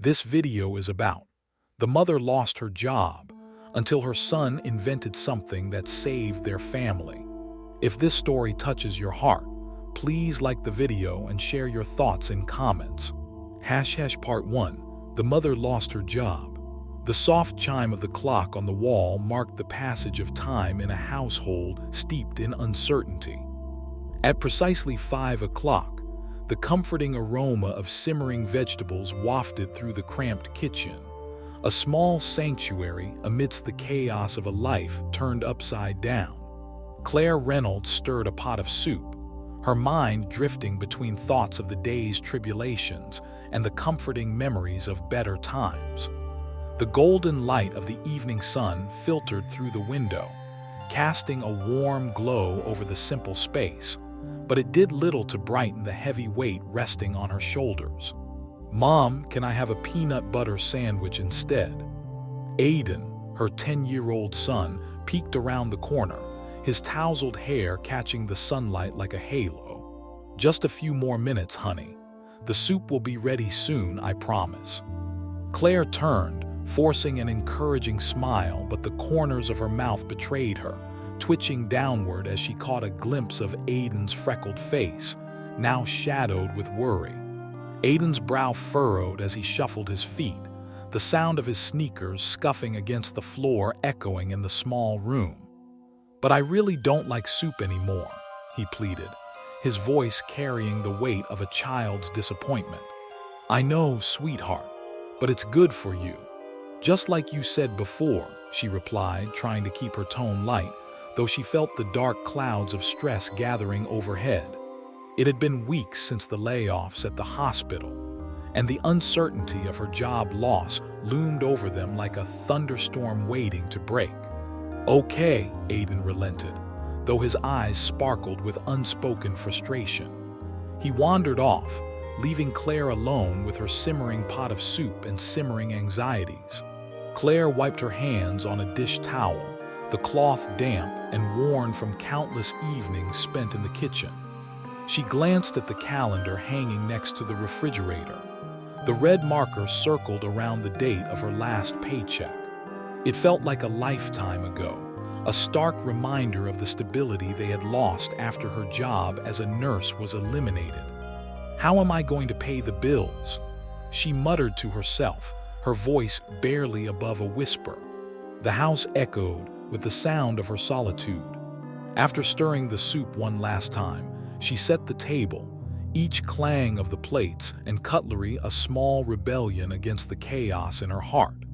this video is about. The mother lost her job until her son invented something that saved their family. If this story touches your heart, please like the video and share your thoughts in comments. Part 1. The mother lost her job. The soft chime of the clock on the wall marked the passage of time in a household steeped in uncertainty. At precisely 5 o'clock, the comforting aroma of simmering vegetables wafted through the cramped kitchen, a small sanctuary amidst the chaos of a life turned upside down. Claire Reynolds stirred a pot of soup, her mind drifting between thoughts of the day's tribulations and the comforting memories of better times. The golden light of the evening sun filtered through the window, casting a warm glow over the simple space, but it did little to brighten the heavy weight resting on her shoulders. "Mom, can I have a peanut butter sandwich instead?" Aiden, her 10-year-old son, peeked around the corner, his tousled hair catching the sunlight like a halo. "Just a few more minutes, honey. The soup will be ready soon, I promise." Claire turned, forcing an encouraging smile, but the corners of her mouth betrayed her, twitching downward as she caught a glimpse of Aiden's freckled face, now shadowed with worry. Aiden's brow furrowed as he shuffled his feet, the sound of his sneakers scuffing against the floor echoing in the small room. "But I really don't like soup anymore," he pleaded, his voice carrying the weight of a child's disappointment. "I know, sweetheart, but it's good for you. Just like you said before," she replied, trying to keep her tone light, though she felt the dark clouds of stress gathering overhead. It had been weeks since the layoffs at the hospital, and the uncertainty of her job loss loomed over them like a thunderstorm waiting to break. "Okay," Aiden relented, though his eyes sparkled with unspoken frustration. He wandered off, leaving Claire alone with her simmering pot of soup and simmering anxieties. Claire wiped her hands on a dish towel, the cloth damp and worn from countless evenings spent in the kitchen. She glanced at the calendar hanging next to the refrigerator. The red marker circled around the date of her last paycheck. It felt like a lifetime ago, a stark reminder of the stability they had lost after her job as a nurse was eliminated. "How am I going to pay the bills?" she muttered to herself, her voice barely above a whisper. The house echoed with the sound of her solitude. After stirring the soup one last time, she set the table, each clang of the plates and cutlery a small rebellion against the chaos in her heart.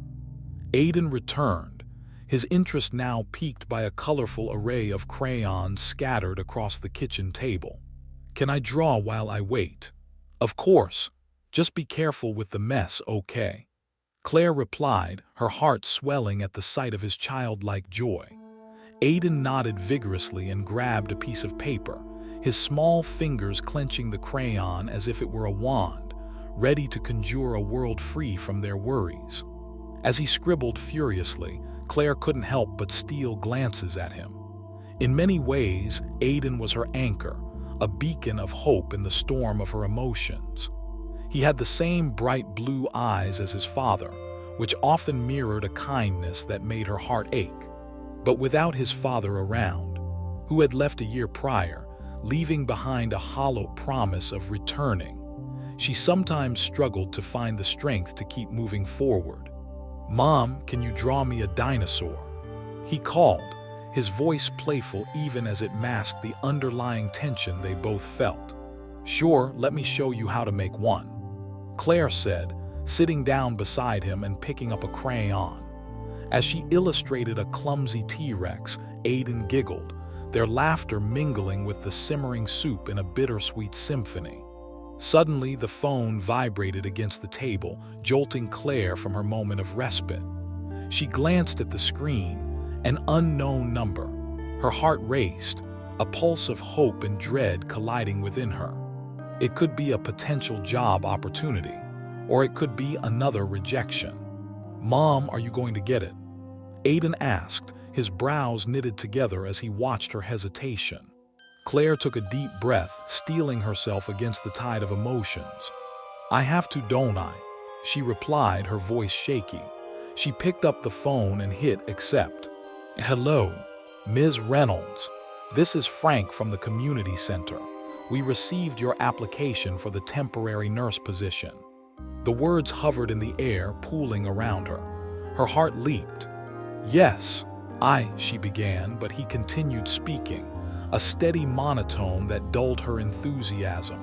Aiden returned, his interest now piqued by a colorful array of crayons scattered across the kitchen table. "Can I draw while I wait?" "Of course. Just be careful with the mess, okay?" Claire replied, her heart swelling at the sight of his childlike joy. Aiden nodded vigorously and grabbed a piece of paper, his small fingers clenching the crayon as if it were a wand, ready to conjure a world free from their worries. As he scribbled furiously, Claire couldn't help but steal glances at him. In many ways, Aiden was her anchor, a beacon of hope in the storm of her emotions. He had the same bright blue eyes as his father, which often mirrored a kindness that made her heart ache. But without his father around, who had left a year prior, leaving behind a hollow promise of returning, she sometimes struggled to find the strength to keep moving forward. "Mom, can you draw me a dinosaur?" he called, his voice playful even as it masked the underlying tension they both felt. "Sure, let me show you how to make one," Claire said, sitting down beside him and picking up a crayon. As she illustrated a clumsy T-Rex, Aiden giggled, their laughter mingling with the simmering soup in a bittersweet symphony. Suddenly, the phone vibrated against the table, jolting Claire from her moment of respite. She glanced at the screen, an unknown number. Her heart raced, a pulse of hope and dread colliding within her. It could be a potential job opportunity, or it could be another rejection. "Mom, are you going to get it?" Aiden asked, his brows knitted together as he watched her hesitation. Claire took a deep breath, steeling herself against the tide of emotions. "I have to, don't I?" she replied, her voice shaky. She picked up the phone and hit accept. "Hello, Ms. Reynolds. This is Frank from the community center. We received your application for the temporary nurse position." The words hovered in the air, pooling around her. Her heart leaped. "Yes, she began, but he continued speaking, a steady monotone that dulled her enthusiasm.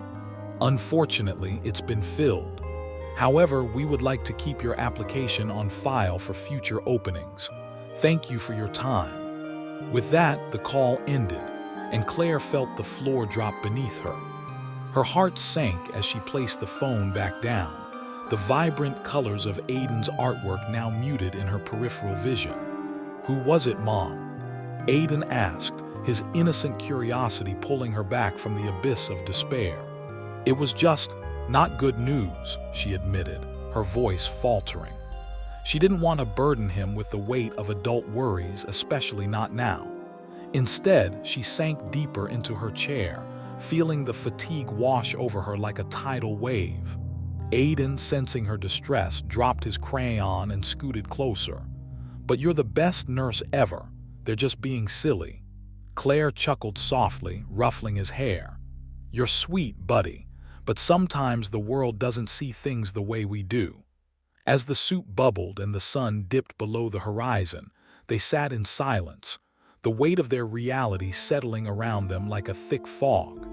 "Unfortunately, it's been filled. However, we would like to keep your application on file for future openings. Thank you for your time." With that, the call ended, and Claire felt the floor drop beneath her. Her heart sank as she placed the phone back down, the vibrant colors of Aiden's artwork now muted in her peripheral vision. "Who was it, Mom?" Aiden asked, his innocent curiosity pulling her back from the abyss of despair. "It was just not good news," she admitted, her voice faltering. She didn't want to burden him with the weight of adult worries, especially not now. Instead, she sank deeper into her chair, feeling the fatigue wash over her like a tidal wave. Aiden, sensing her distress, dropped his crayon and scooted closer. "But you're the best nurse ever. They're just being silly." Claire chuckled softly, ruffling his hair. "You're sweet, buddy, but sometimes the world doesn't see things the way we do." As the soup bubbled and the sun dipped below the horizon, they sat in silence, the weight of their reality settling around them like a thick fog.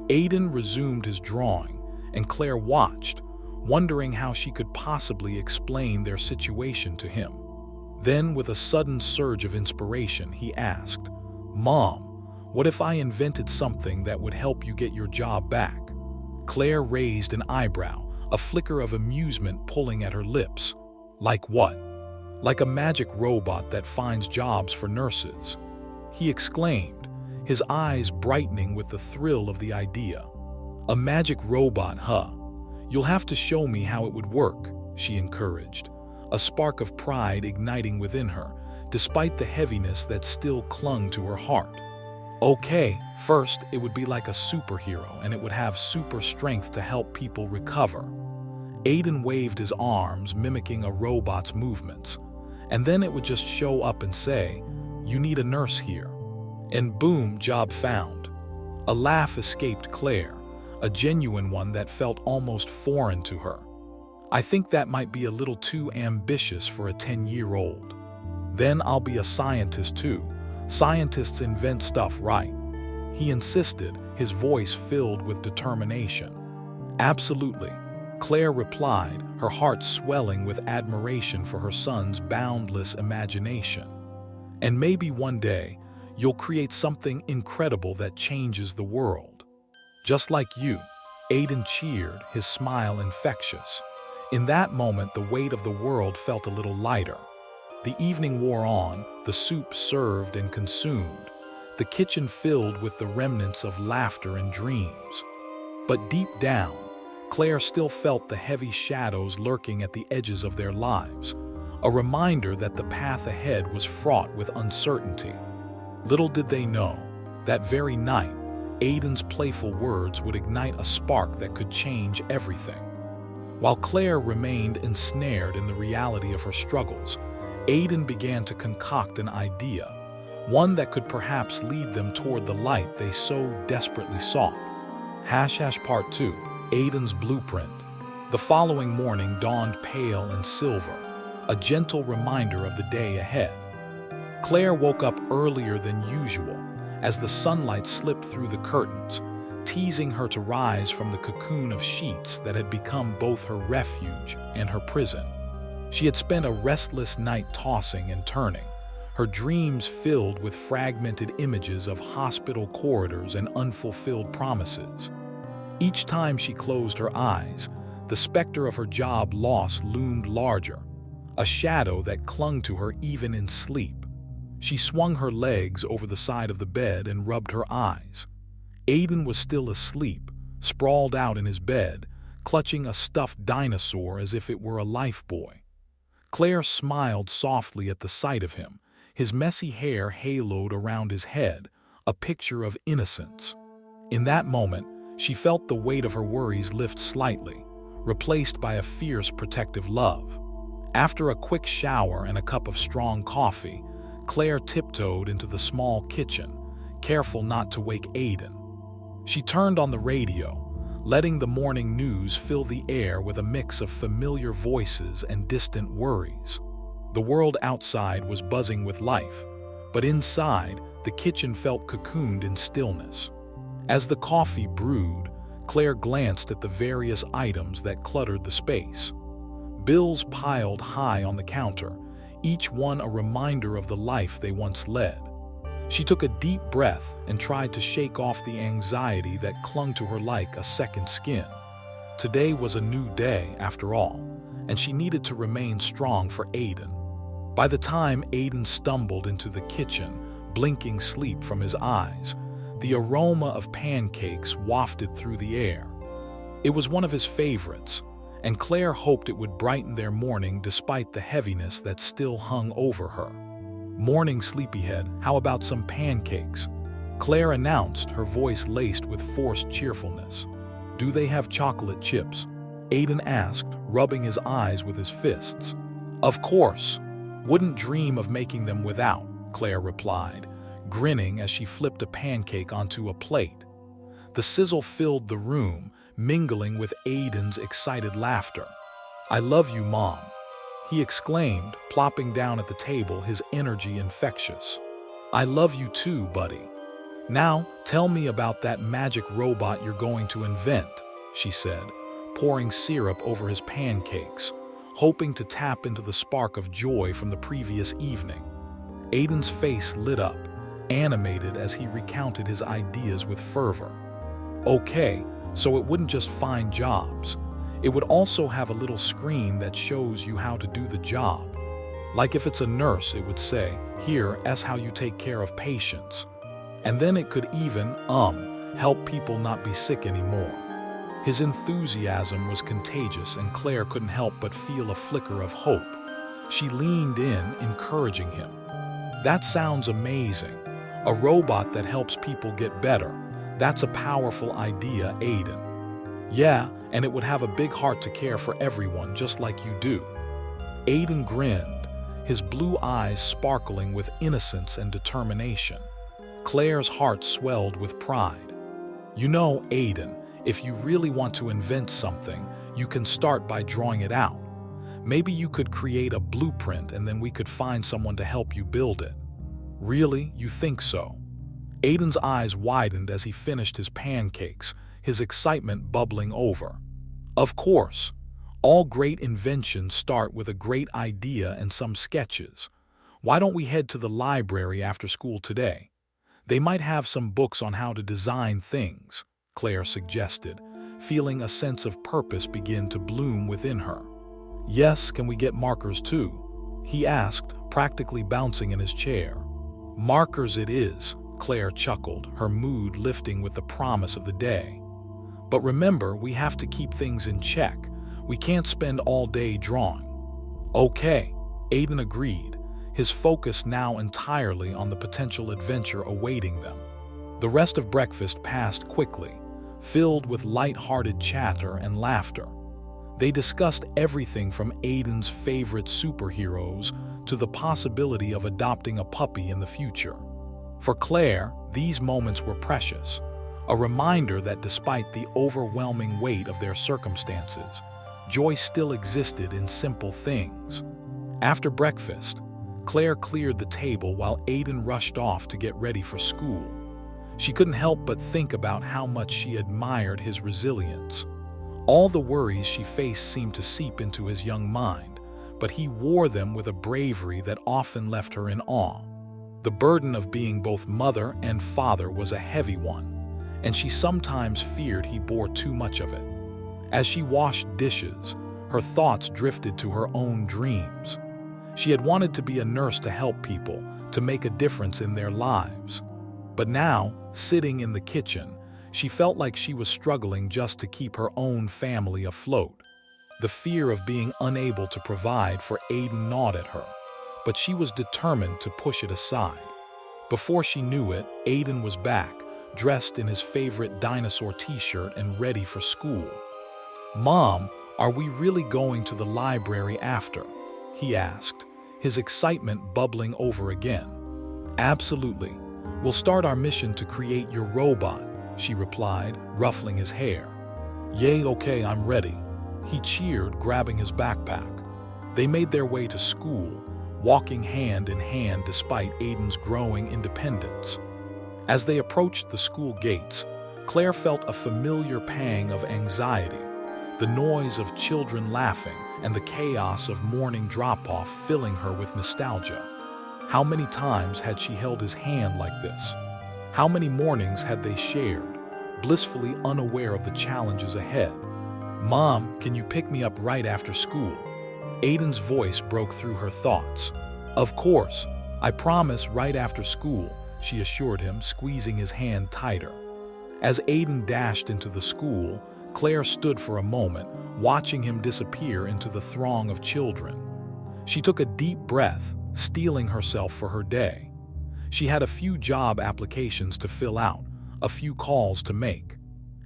Aiden resumed his drawing, and Claire watched, wondering how she could possibly explain their situation to him. Then, with a sudden surge of inspiration, he asked, "Mom, what if I invented something that would help you get your job back?" Claire raised an eyebrow, a flicker of amusement pulling at her lips. "Like what?" "Like a magic robot that finds jobs for nurses," he exclaimed, his eyes brightening with the thrill of the idea. "A magic robot, huh? You'll have to show me how it would work," she encouraged, a spark of pride igniting within her, despite the heaviness that still clung to her heart. "Okay, first it would be like a superhero, and it would have super strength to help people recover." Aiden waved his arms, mimicking a robot's movements. "And then it would just show up and say, 'You need a nurse here.' And boom, job found." A laugh escaped Claire, a genuine one that felt almost foreign to her. "I think that might be a little too ambitious for a 10-year-old. Then I'll be a scientist too. Scientists invent stuff, right?" he insisted, his voice filled with determination. "Absolutely," Claire replied, her heart swelling with admiration for her son's boundless imagination. "And maybe one day, you'll create something incredible that changes the world. Just like you." Aiden cheered, his smile infectious. In that moment, the weight of the world felt a little lighter. The evening wore on, the soup served and consumed, the kitchen filled with the remnants of laughter and dreams. But deep down, Claire still felt the heavy shadows lurking at the edges of their lives, a reminder that the path ahead was fraught with uncertainty. Little did they know, that very night, Aiden's playful words would ignite a spark that could change everything. While Claire remained ensnared in the reality of her struggles, Aiden began to concoct an idea, one that could perhaps lead them toward the light they so desperately sought. Part 2, Aiden's Blueprint. The following morning dawned pale and silver, a gentle reminder of the day ahead. Claire woke up earlier than usual as the sunlight slipped through the curtains, teasing her to rise from the cocoon of sheets that had become both her refuge and her prison. She had spent a restless night tossing and turning, her dreams filled with fragmented images of hospital corridors and unfulfilled promises. Each time she closed her eyes, the specter of her job loss loomed larger, a shadow that clung to her even in sleep. She swung her legs over the side of the bed and rubbed her eyes. Aiden was still asleep, sprawled out in his bed, clutching a stuffed dinosaur as if it were a lifebuoy. Claire smiled softly at the sight of him, his messy hair haloed around his head, a picture of innocence. In that moment, she felt the weight of her worries lift slightly, replaced by a fierce protective love. After a quick shower and a cup of strong coffee, Claire tiptoed into the small kitchen, careful not to wake Aiden. She turned on the radio, letting the morning news fill the air with a mix of familiar voices and distant worries. The world outside was buzzing with life, but inside, the kitchen felt cocooned in stillness. As the coffee brewed, Claire glanced at the various items that cluttered the space. Bills piled high on the counter, each one a reminder of the life they once led. She took a deep breath and tried to shake off the anxiety that clung to her like a second skin. Today was a new day, after all, and she needed to remain strong for Aiden. By the time Aiden stumbled into the kitchen, blinking sleep from his eyes, the aroma of pancakes wafted through the air. It was one of his favorites, and Claire hoped it would brighten their morning despite the heaviness that still hung over her. "Morning, sleepyhead, how about some pancakes?" Claire announced, her voice laced with forced cheerfulness. "Do they have chocolate chips?" Aiden asked, rubbing his eyes with his fists. "Of course. Wouldn't dream of making them without," Claire replied, grinning as she flipped a pancake onto a plate. The sizzle filled the room, mingling with Aiden's excited laughter. "I love you, Mom," he exclaimed, plopping down at the table, his energy infectious. "I love you too, buddy. Now, tell me about that magic robot you're going to invent," she said, pouring syrup over his pancakes, hoping to tap into the spark of joy from the previous evening. Aiden's face lit up, animated as he recounted his ideas with fervor. "Okay, so it wouldn't just find jobs. It would also have a little screen that shows you how to do the job. Like if it's a nurse, it would say, 'Here, that's how you take care of patients.' And then it could even, help people not be sick anymore." His enthusiasm was contagious, and Claire couldn't help but feel a flicker of hope. She leaned in, encouraging him. "That sounds amazing. A robot that helps people get better. That's a powerful idea, Aiden." "Yeah, and it would have a big heart to care for everyone, just like you do." Aiden grinned, his blue eyes sparkling with innocence and determination. Claire's heart swelled with pride. "You know, Aiden, if you really want to invent something, you can start by drawing it out. Maybe you could create a blueprint and then we could find someone to help you build it." "Really? You think so?" Aiden's eyes widened as he finished his pancakes, his excitement bubbling over. "Of course. All great inventions start with a great idea and some sketches. Why don't we head to the library after school today? They might have some books on how to design things," Claire suggested, feeling a sense of purpose begin to bloom within her. "Yes, can we get markers too?" he asked, practically bouncing in his chair. "Markers it is," Claire chuckled, her mood lifting with the promise of the day. "But remember, we have to keep things in check. We can't spend all day drawing." "Okay," Aiden agreed, his focus now entirely on the potential adventure awaiting them. The rest of breakfast passed quickly, filled with light-hearted chatter and laughter. They discussed everything from Aiden's favorite superheroes to the possibility of adopting a puppy in the future. For Claire, these moments were precious, a reminder that despite the overwhelming weight of their circumstances, joy still existed in simple things. After breakfast, Claire cleared the table while Aiden rushed off to get ready for school. She couldn't help but think about how much she admired his resilience. All the worries she faced seemed to seep into his young mind, but he wore them with a bravery that often left her in awe. The burden of being both mother and father was a heavy one, and she sometimes feared he bore too much of it. As she washed dishes, her thoughts drifted to her own dreams. She had wanted to be a nurse to help people, to make a difference in their lives. But now, sitting in the kitchen, she felt like she was struggling just to keep her own family afloat. The fear of being unable to provide for Aiden gnawed at her, but she was determined to push it aside. Before she knew it, Aiden was back, dressed in his favorite dinosaur t-shirt and ready for school. "Mom, "Are we really going to the library after?" he asked, his excitement bubbling over again. "Absolutely. We'll start our mission to create your robot," she replied, ruffling his hair. "Yay, okay, I'm ready," he cheered, grabbing his backpack. They made their way to school, walking hand in hand despite Aiden's growing independence. As they approached the school gates, Claire felt a familiar pang of anxiety, the noise of children laughing and the chaos of morning drop-off filling her with nostalgia. How many times had she held his hand like this? How many mornings had they shared, blissfully unaware of the challenges ahead? "Mom, can you pick me up right after school?" Aiden's voice broke through her thoughts. "Of course, I promise, right after school," she assured him, squeezing his hand tighter. As Aiden dashed into the school, Claire stood for a moment, watching him disappear into the throng of children. She took a deep breath, steeling herself for her day. She had a few job applications to fill out, a few calls to make.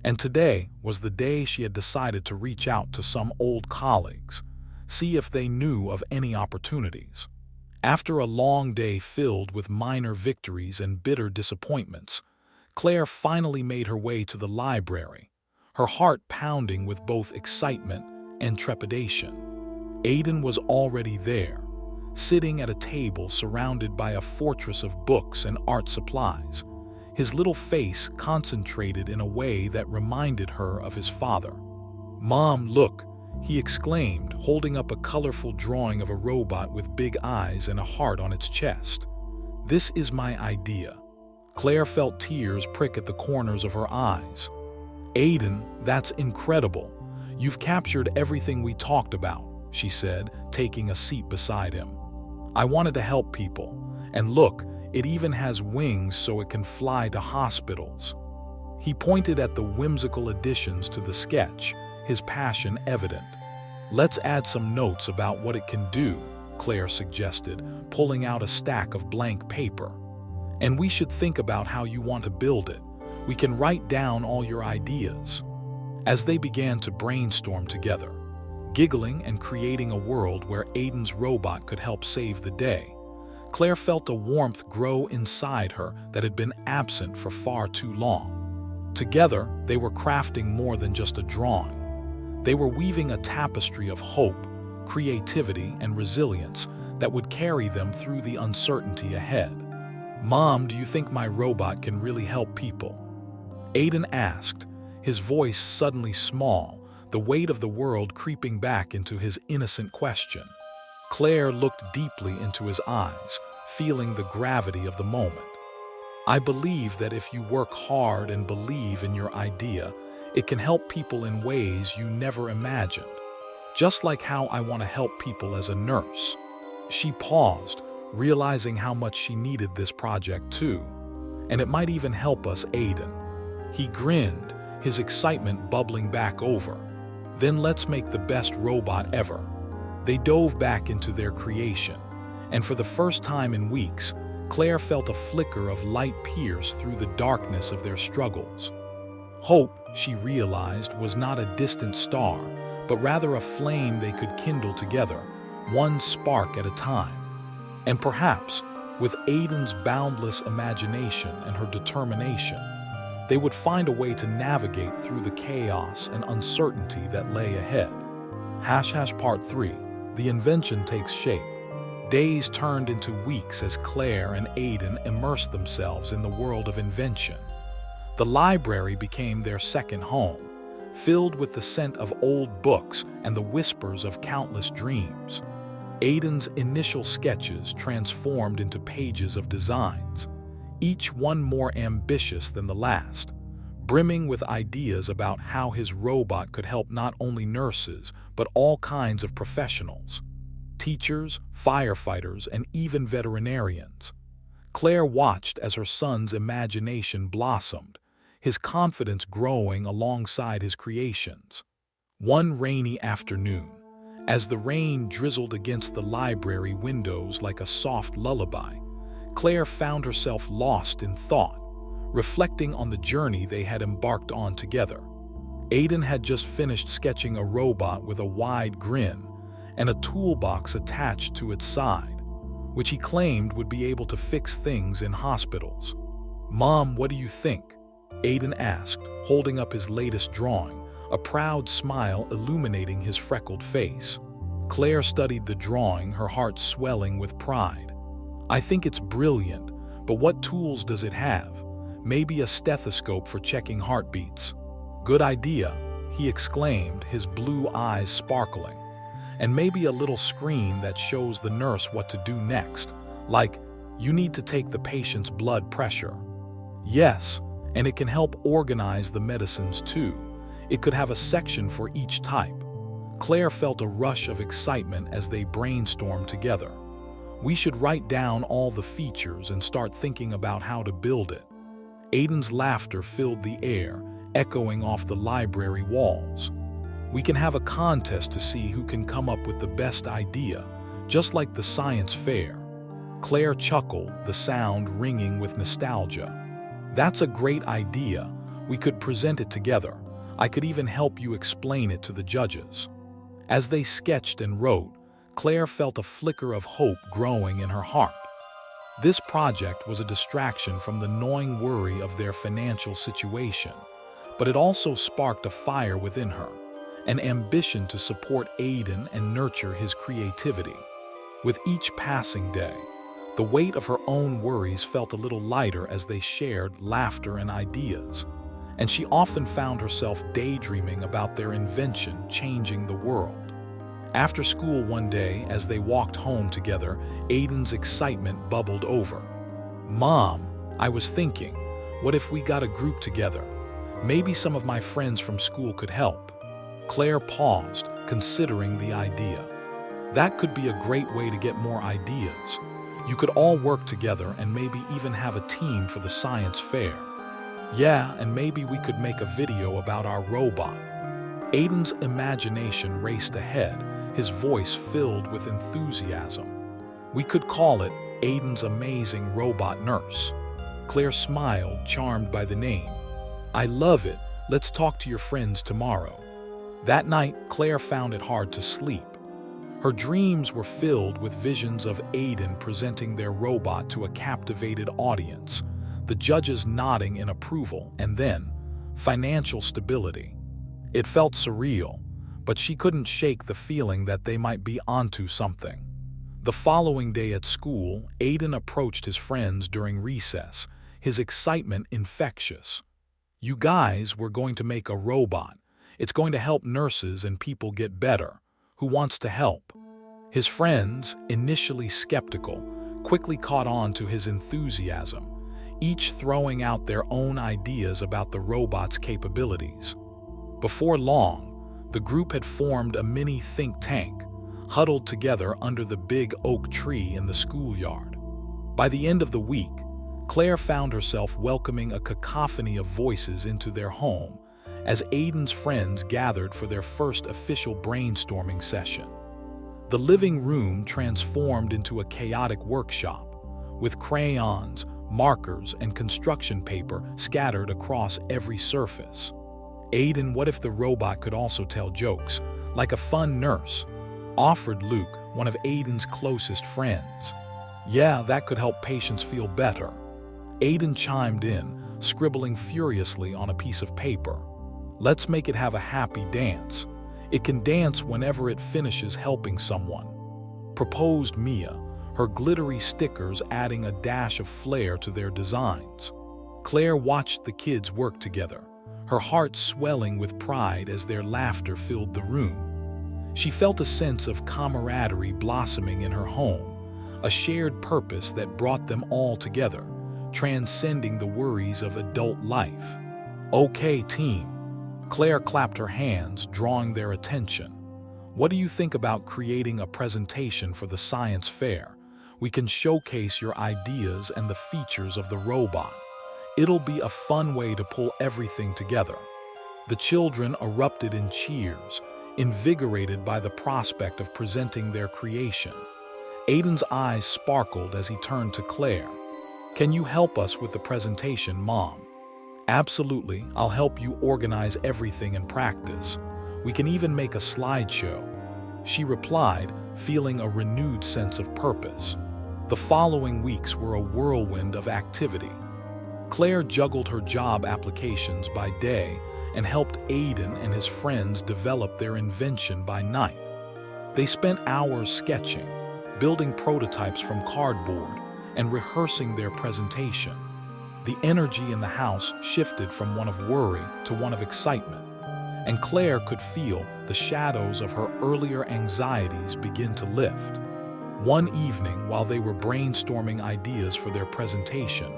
And today was the day she had decided to reach out to some old colleagues, see if they knew of any opportunities. After a long day filled with minor victories and bitter disappointments, Claire finally made her way to the library, her heart pounding with both excitement and trepidation. Aiden was already there, sitting at a table surrounded by a fortress of books and art supplies, his little face concentrated in a way that reminded her of his father. "Mom, look," he exclaimed, holding up a colorful drawing of a robot with big eyes and a heart on its chest. "This is my idea." Claire felt tears prick at the corners of her eyes. "Aiden, that's incredible. You've captured everything we talked about," she said, taking a seat beside him. "I wanted to help people, and look, it even has wings so it can fly to hospitals." He pointed at the whimsical additions to the sketch, his passion evident. "Let's add some notes about what it can do," Claire suggested, pulling out a stack of blank paper. "And we should think about how you want to build it. We can write down all your ideas." As they began to brainstorm together, giggling and creating a world where Aiden's robot could help save the day, Claire felt a warmth grow inside her that had been absent for far too long. Together, they were crafting more than just a drawing. They were weaving a tapestry of hope, creativity, and resilience that would carry them through the uncertainty ahead. "Mom, do you think my robot can really help people?" Aiden asked, his voice suddenly small, the weight of the world creeping back into his innocent question. Claire looked deeply into his eyes, feeling the gravity of the moment. "I believe that if you work hard and believe in your idea, it can help people in ways you never imagined. Just like how I want to help people as a nurse." She paused, realizing how much she needed this project too. "And it might even help us, Aiden." He grinned, his excitement bubbling back over. "Then let's make the best robot ever." They dove back into their creation, and for the first time in weeks, Claire felt a flicker of light pierce through the darkness of their struggles. Hope, she realized, was not a distant star, but rather a flame they could kindle together, one spark at a time. And perhaps, with Aiden's boundless imagination and her determination, they would find a way to navigate through the chaos and uncertainty that lay ahead. Part 3. The invention takes shape. Days turned into weeks as Claire and Aiden immersed themselves in the world of invention. The library became their second home, filled with the scent of old books and the whispers of countless dreams. Aiden's initial sketches transformed into pages of designs, each one more ambitious than the last, brimming with ideas about how his robot could help not only nurses, but all kinds of professionals: teachers, firefighters, and even veterinarians. Claire watched as her son's imagination blossomed, his confidence growing alongside his creations. One rainy afternoon, as the rain drizzled against the library windows like a soft lullaby, Claire found herself lost in thought, reflecting on the journey they had embarked on together. Aiden had just finished sketching a robot with a wide grin and a toolbox attached to its side, which he claimed would be able to fix things in hospitals. "Mom, what do you think?" Aiden asked, holding up his latest drawing, a proud smile illuminating his freckled face. Claire studied the drawing, her heart swelling with pride. "I think it's brilliant, but what tools does it have? Maybe a stethoscope for checking heartbeats." "Good idea," he exclaimed, his blue eyes sparkling. "And maybe a little screen that shows the nurse what to do next, like, you need to take the patient's blood pressure." "Yes, and it can help organize the medicines too. It could have a section for each type." Claire felt a rush of excitement as they brainstormed together. "We should write down all the features and start thinking about how to build it." Aiden's laughter filled the air, echoing off the library walls. "We can have a contest to see who can come up with the best idea, just like the science fair." Claire chuckled, the sound ringing with nostalgia. "That's a great idea. We could present it together. I could even help you explain it to the judges." As they sketched and wrote, Claire felt a flicker of hope growing in her heart. This project was a distraction from the gnawing worry of their financial situation, but it also sparked a fire within her, an ambition to support Aiden and nurture his creativity. With each passing day, the weight of her own worries felt a little lighter as they shared laughter and ideas, and she often found herself daydreaming about their invention changing the world. After school one day, as they walked home together, Aiden's excitement bubbled over. "Mom, I was thinking, what if we got a group together? Maybe some of my friends from school could help." Claire paused, considering the idea. "That could be a great way to get more ideas. You could all work together and maybe even have a team for the science fair." "Yeah, and maybe we could make a video about our robot." Aiden's imagination raced ahead, his voice filled with enthusiasm. "We could call it Aiden's Amazing Robot Nurse." Claire smiled, charmed by the name. "I love it. Let's talk to your friends tomorrow." That night, Claire found it hard to sleep. Her dreams were filled with visions of Aiden presenting their robot to a captivated audience, the judges nodding in approval, and then financial stability. It felt surreal, but she couldn't shake the feeling that they might be onto something. The following day at school, Aiden approached his friends during recess, his excitement infectious. "You guys, we're going to make a robot. It's going to help nurses and people get better. Who wants to help?" His friends, initially skeptical, quickly caught on to his enthusiasm, each throwing out their own ideas about the robot's capabilities. Before long, the group had formed a mini think tank, huddled together under the big oak tree in the schoolyard. By the end of the week, Claire found herself welcoming a cacophony of voices into their home as Aiden's friends gathered for their first official brainstorming session. The living room transformed into a chaotic workshop, with crayons, markers, and construction paper scattered across every surface. "Aiden, what if the robot could also tell jokes, like a fun nurse?" offered Luke, one of Aiden's closest friends. "Yeah, that could help patients feel better." Aiden chimed in, scribbling furiously on a piece of paper. "Let's make it have a happy dance. It can dance whenever it finishes helping someone," proposed Mia, her glittery stickers adding a dash of flair to their designs. Claire watched the kids work together, her heart swelling with pride as their laughter filled the room. She felt a sense of camaraderie blossoming in her home, a shared purpose that brought them all together, transcending the worries of adult life. "Okay, team." Claire clapped her hands, drawing their attention. "What do you think about creating a presentation for the science fair? We can showcase your ideas and the features of the robot. It'll be a fun way to pull everything together." The children erupted in cheers, invigorated by the prospect of presenting their creation. Aiden's eyes sparkled as he turned to Claire. "Can you help us with the presentation, Mom?" Absolutely, I'll help you organize everything and practice. We can even make a slideshow. She replied, feeling a renewed sense of purpose. The following weeks were a whirlwind of activity. Claire juggled her job applications by day and helped Aiden and his friends develop their invention by night. They spent hours sketching, building prototypes from cardboard, and rehearsing their presentation. The energy in the house shifted from one of worry to one of excitement, and Claire could feel the shadows of her earlier anxieties begin to lift. One evening, while they were brainstorming ideas for their presentation,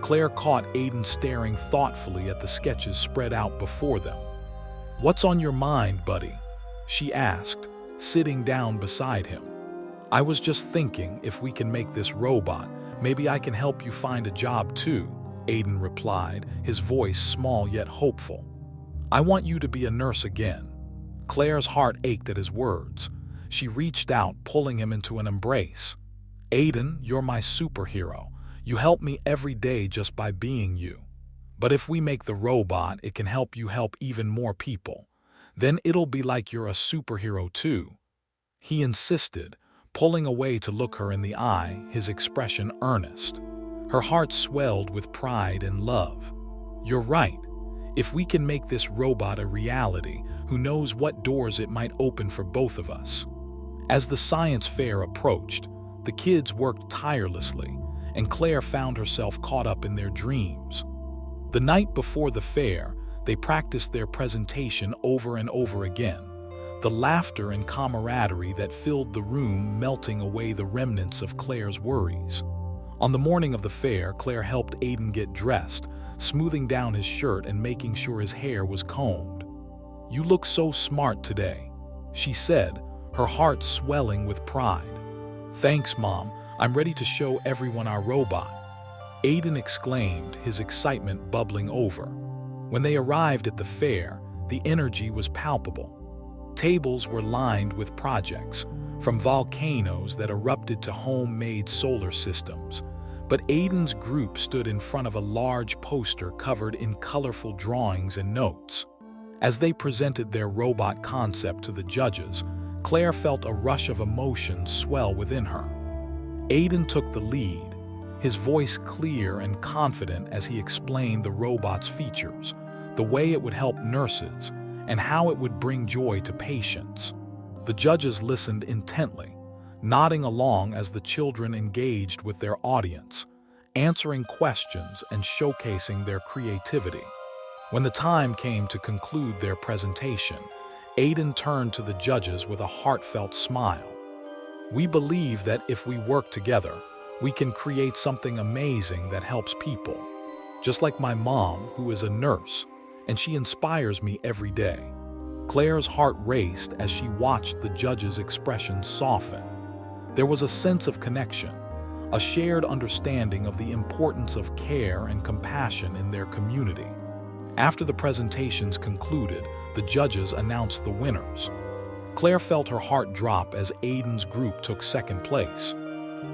Claire caught Aiden staring thoughtfully at the sketches spread out before them. "What's on your mind, buddy?" she asked, sitting down beside him. "I was just thinking, if we can make this robot, maybe I can help you find a job too," Aiden replied, his voice small yet hopeful. "I want you to be a nurse again." Claire's heart ached at his words. She reached out, pulling him into an embrace. "Aiden, you're my superhero. You help me every day just by being you. But if we make the robot, it can help you help even more people. Then it'll be like you're a superhero too." He insisted, pulling away to look her in the eye, his expression earnest. Her heart swelled with pride and love. "You're right. If we can make this robot a reality, who knows what doors it might open for both of us." As the science fair approached, the kids worked tirelessly, and Claire found herself caught up in their dreams. The night before the fair, they practiced their presentation over and over again, the laughter and camaraderie that filled the room melting away the remnants of Claire's worries. On the morning of the fair, Claire helped Aiden get dressed, smoothing down his shirt and making sure his hair was combed. "You look so smart today," she said, her heart swelling with pride. "Thanks, Mom. I'm ready to show everyone our robot," Aiden exclaimed, his excitement bubbling over. When they arrived at the fair, the energy was palpable. Tables were lined with projects, from volcanoes that erupted to homemade solar systems. But Aiden's group stood in front of a large poster covered in colorful drawings and notes. As they presented their robot concept to the judges, Claire felt a rush of emotion swell within her. Aiden took the lead, his voice clear and confident as he explained the robot's features, the way it would help nurses, and how it would bring joy to patients. The judges listened intently, nodding along as the children engaged with their audience, answering questions and showcasing their creativity. When the time came to conclude their presentation, Aiden turned to the judges with a heartfelt smile. "We believe that if we work together, we can create something amazing that helps people. Just like my mom, who is a nurse, and she inspires me every day." Claire's heart raced as she watched the judges' expressions soften. There was a sense of connection, a shared understanding of the importance of care and compassion in their community. After the presentations concluded, the judges announced the winners. Claire felt her heart drop as Aiden's group took second place.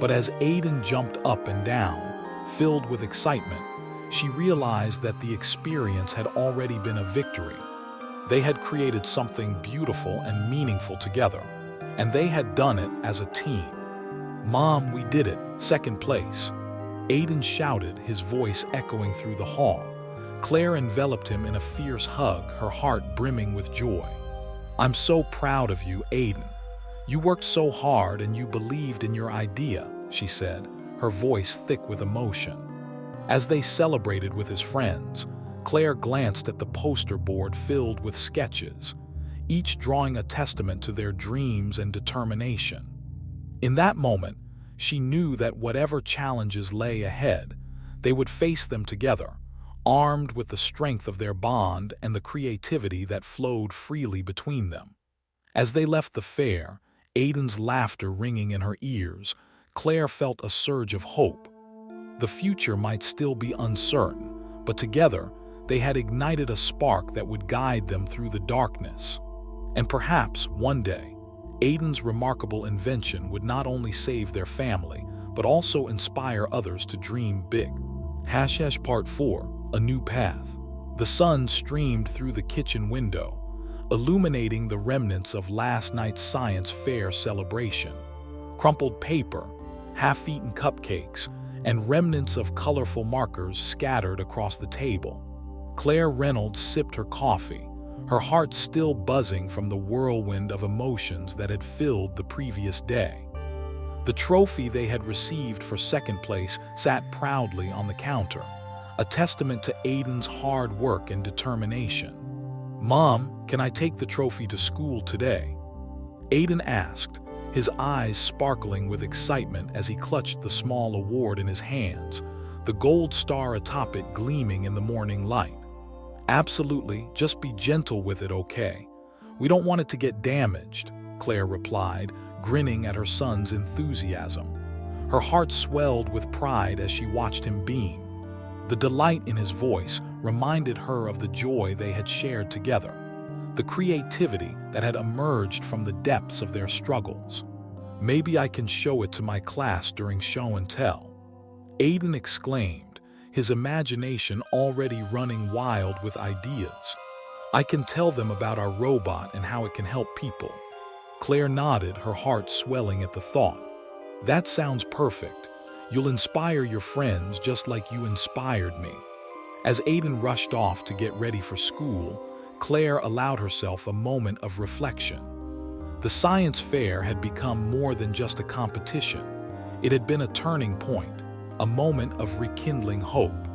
But as Aiden jumped up and down, filled with excitement, she realized that the experience had already been a victory. They had created something beautiful and meaningful together, and they had done it as a team. "Mom, we did it, second place," Aiden shouted, his voice echoing through the hall. Claire enveloped him in a fierce hug, her heart brimming with joy. "I'm so proud of you, Aiden. You worked so hard and you believed in your idea," she said, her voice thick with emotion. As they celebrated with his friends, Claire glanced at the poster board filled with sketches, each drawing a testament to their dreams and determination. In that moment, she knew that whatever challenges lay ahead, they would face them together, armed with the strength of their bond and the creativity that flowed freely between them. As they left the fair, Aiden's laughter ringing in her ears, Claire felt a surge of hope. The future might still be uncertain, but together they had ignited a spark that would guide them through the darkness. And perhaps one day, Aiden's remarkable invention would not only save their family, but also inspire others to dream big. Part 4, A New Path. The sun streamed through the kitchen window, illuminating the remnants of last night's science fair celebration. Crumpled paper, half-eaten cupcakes, and remnants of colorful markers scattered across the table. Claire Reynolds sipped her coffee, her heart still buzzing from the whirlwind of emotions that had filled the previous day. The trophy they had received for second place sat proudly on the counter, a testament to Aiden's hard work and determination. "Mom, can I take the trophy to school today?" Aiden asked, his eyes sparkling with excitement as he clutched the small award in his hands, the gold star atop it gleaming in the morning light. "Absolutely, just be gentle with it, okay? We don't want it to get damaged," Claire replied, grinning at her son's enthusiasm. Her heart swelled with pride as she watched him beam. The delight in his voice reminded her of the joy they had shared together, the creativity that had emerged from the depths of their struggles. "Maybe I can show it to my class during show and tell," Aiden exclaimed, his imagination already running wild with ideas. "I can tell them about our robot and how it can help people." Claire nodded, her heart swelling at the thought. "That sounds perfect. You'll inspire your friends just like you inspired me." As Aiden rushed off to get ready for school, Claire allowed herself a moment of reflection. The science fair had become more than just a competition. It had been a turning point, a moment of rekindling hope.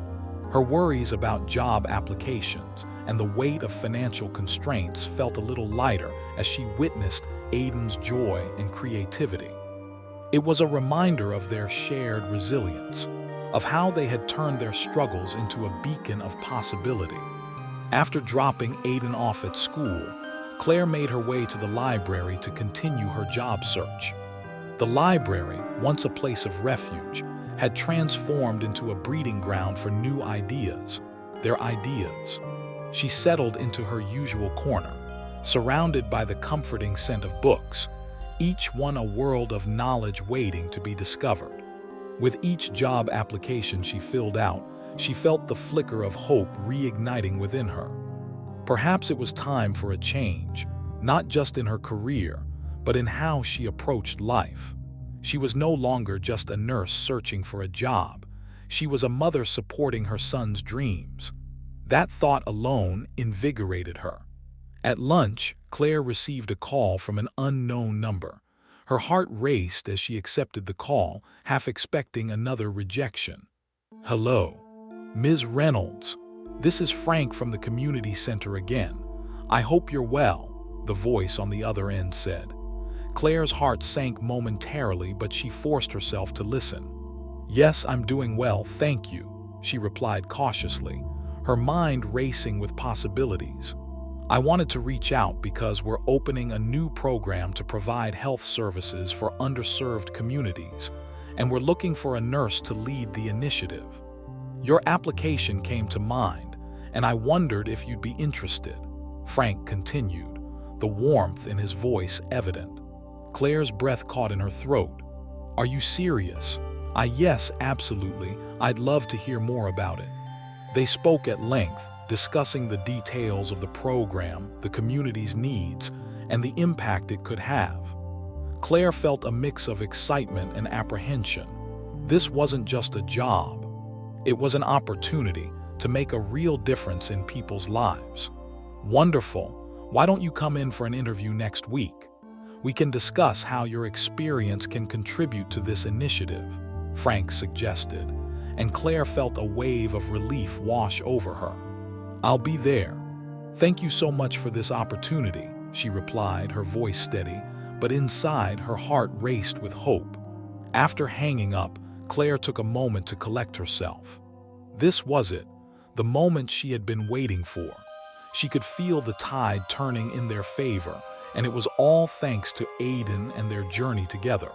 Her worries about job applications and the weight of financial constraints felt a little lighter as she witnessed Aiden's joy and creativity. It was a reminder of their shared resilience, of how they had turned their struggles into a beacon of possibility. After dropping Aiden off at school, Claire made her way to the library to continue her job search. The library, once a place of refuge, had transformed into a breeding ground for new ideas, their ideas. She settled into her usual corner, surrounded by the comforting scent of books, each one a world of knowledge waiting to be discovered. With each job application she filled out, she felt the flicker of hope reigniting within her. Perhaps it was time for a change, not just in her career, but in how she approached life. She was no longer just a nurse searching for a job. She was a mother supporting her son's dreams. That thought alone invigorated her. At lunch, Claire received a call from an unknown number. Her heart raced as she accepted the call, half expecting another rejection. "Hello, Ms. Reynolds. This is Frank from the community center again. I hope you're well," the voice on the other end said. Claire's heart sank momentarily, but she forced herself to listen. "Yes, I'm doing well, thank you," she replied cautiously, her mind racing with possibilities. "I wanted to reach out because we're opening a new program to provide health services for underserved communities, and we're looking for a nurse to lead the initiative. Your application came to mind, and I wondered if you'd be interested," Frank continued, the warmth in his voice evident. Claire's breath caught in her throat. "Are you serious?" Yes, absolutely. I'd love to hear more about it." They spoke at length, discussing the details of the program, the community's needs, and the impact it could have. Claire felt a mix of excitement and apprehension. This wasn't just a job. It was an opportunity to make a real difference in people's lives. "Wonderful. Why don't you come in for an interview next week? We can discuss how your experience can contribute to this initiative," Frank suggested, and Claire felt a wave of relief wash over her. "I'll be there. Thank you so much for this opportunity," she replied, her voice steady, but inside her heart raced with hope. After hanging up, Claire took a moment to collect herself. This was it, the moment she had been waiting for. She could feel the tide turning in their favor, and it was all thanks to Aiden and their journey together.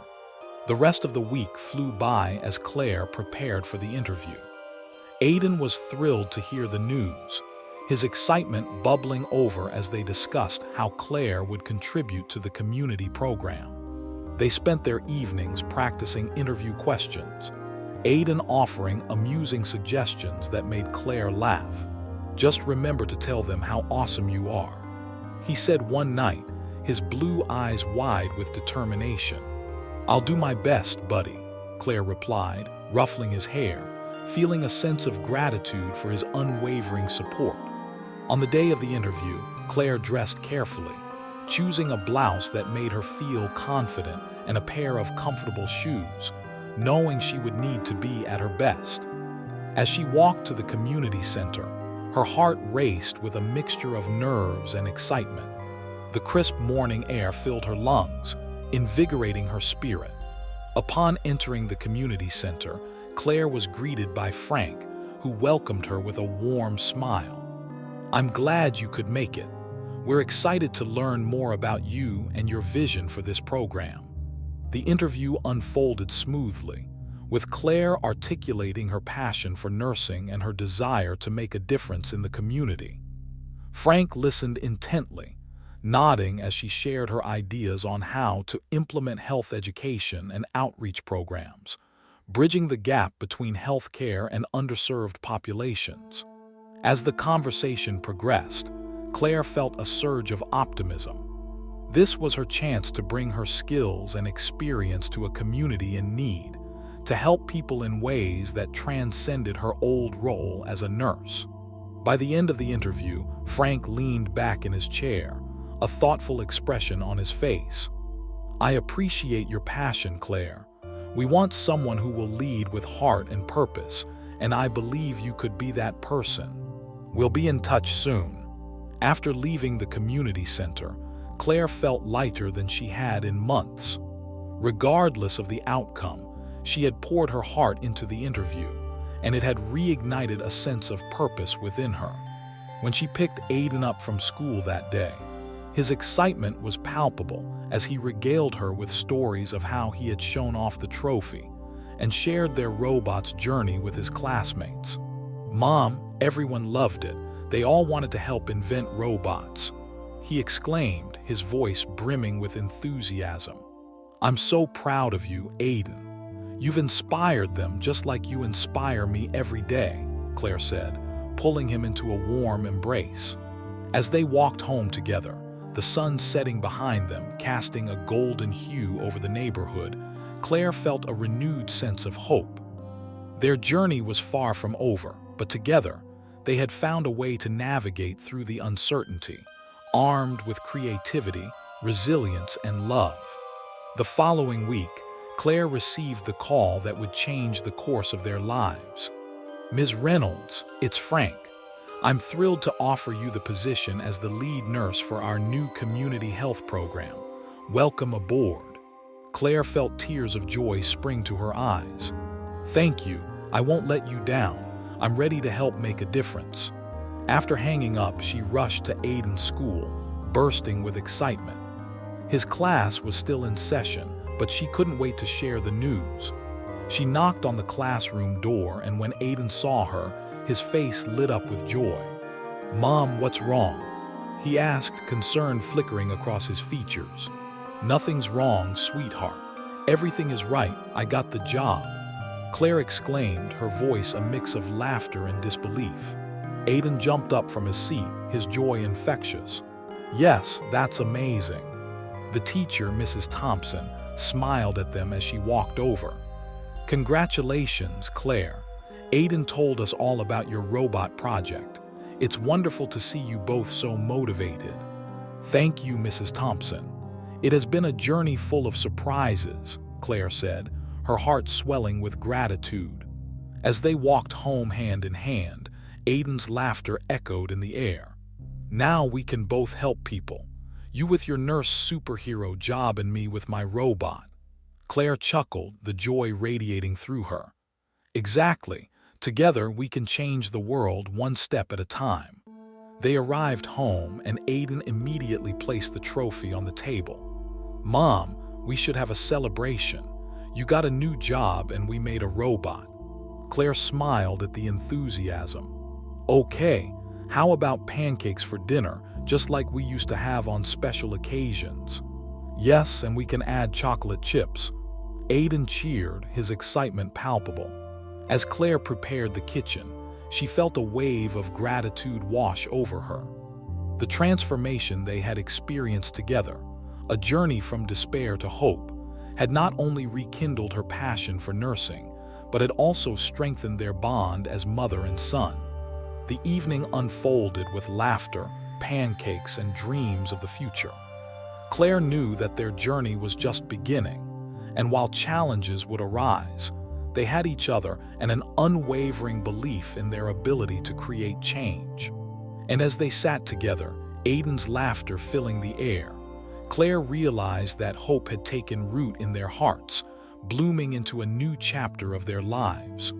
The rest of the week flew by as Claire prepared for the interview. Aiden was thrilled to hear the news, his excitement bubbling over as they discussed how Claire would contribute to the community program. They spent their evenings practicing interview questions, Aiden offering amusing suggestions that made Claire laugh. Just remember to tell them how awesome you are," he said one night, his blue eyes wide with determination. "I'll do my best, buddy," Claire replied, ruffling his hair, feeling a sense of gratitude for his unwavering support. On the day of the interview, Claire dressed carefully, choosing a blouse that made her feel confident and a pair of comfortable shoes, knowing she would need to be at her best. As she walked to the community center, her heart raced with a mixture of nerves and excitement. The crisp morning air filled her lungs, invigorating her spirit. Upon entering the community center, Claire was greeted by Frank, who welcomed her with a warm smile. "I'm glad you could make it. We're excited to learn more about you and your vision for this program." The interview unfolded smoothly, with Claire articulating her passion for nursing and her desire to make a difference in the community. Frank listened intently, nodding as she shared her ideas on how to implement health education and outreach programs, bridging the gap between healthcare and underserved populations. As the conversation progressed, Claire felt a surge of optimism. This was her chance to bring her skills and experience to a community in need, to help people in ways that transcended her old role as a nurse. By the end of the interview, Frank leaned back in his chair, a thoughtful expression on his face. "I appreciate your passion, Claire. We want someone who will lead with heart and purpose, and I believe you could be that person. We'll be in touch soon." After leaving the community center, Claire felt lighter than she had in months. Regardless of the outcome, she had poured her heart into the interview, and it had reignited a sense of purpose within her. When she picked Aiden up from school that day, his excitement was palpable as he regaled her with stories of how he had shown off the trophy and shared their robot's journey with his classmates. "Mom, everyone loved it. They all wanted to help invent robots," he exclaimed, his voice brimming with enthusiasm. "I'm so proud of you, Aiden. You've inspired them just like you inspire me every day," Claire said, pulling him into a warm embrace. As they walked home together, the sun setting behind them, casting a golden hue over the neighborhood, Claire felt a renewed sense of hope. Their journey was far from over, but together, they had found a way to navigate through the uncertainty, armed with creativity, resilience, and love. The following week, Claire received the call that would change the course of their lives. "Ms. Reynolds, it's Frank. I'm thrilled to offer you the position as the lead nurse for our new community health program. Welcome aboard." Claire felt tears of joy spring to her eyes. "Thank you. I won't let you down. I'm ready to help make a difference." After hanging up, she rushed to Aiden's school, bursting with excitement. His class was still in session, but she couldn't wait to share the news. She knocked on the classroom door, and when Aiden saw her, his face lit up with joy. "Mom, what's wrong?" he asked, concern flickering across his features. "Nothing's wrong, sweetheart. Everything is right. I got the job," Claire exclaimed, her voice a mix of laughter and disbelief. Aiden jumped up from his seat, his joy infectious. "Yes, that's amazing." The teacher, Mrs. Thompson, smiled at them as she walked over. "Congratulations, Claire. Aiden told us all about your robot project. It's wonderful to see you both so motivated." "Thank you, Mrs. Thompson. It has been a journey full of surprises," Claire said, her heart swelling with gratitude. As they walked home hand in hand, Aiden's laughter echoed in the air. "Now we can both help people. You with your nurse superhero job and me with my robot." Claire chuckled, the joy radiating through her. "Exactly. Together we can change the world one step at a time." They arrived home, and Aiden immediately placed the trophy on the table. "Mom, we should have a celebration. You got a new job and we made a robot." Claire smiled at the enthusiasm. "Okay, how about pancakes for dinner, just like we used to have on special occasions?" "Yes, and we can add chocolate chips." Aiden cheered, his excitement palpable. As Claire prepared the kitchen, she felt a wave of gratitude wash over her. The transformation they had experienced together, a journey from despair to hope, had not only rekindled her passion for nursing, but had also strengthened their bond as mother and son. The evening unfolded with laughter, pancakes, and dreams of the future. Claire knew that their journey was just beginning, and while challenges would arise, they had each other and an unwavering belief in their ability to create change. And as they sat together, Aiden's laughter filling the air, Claire realized that hope had taken root in their hearts, blooming into a new chapter of their lives,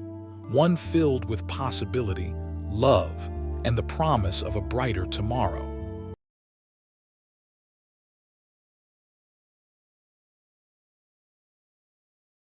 one filled with possibility, love, and the promise of a brighter tomorrow.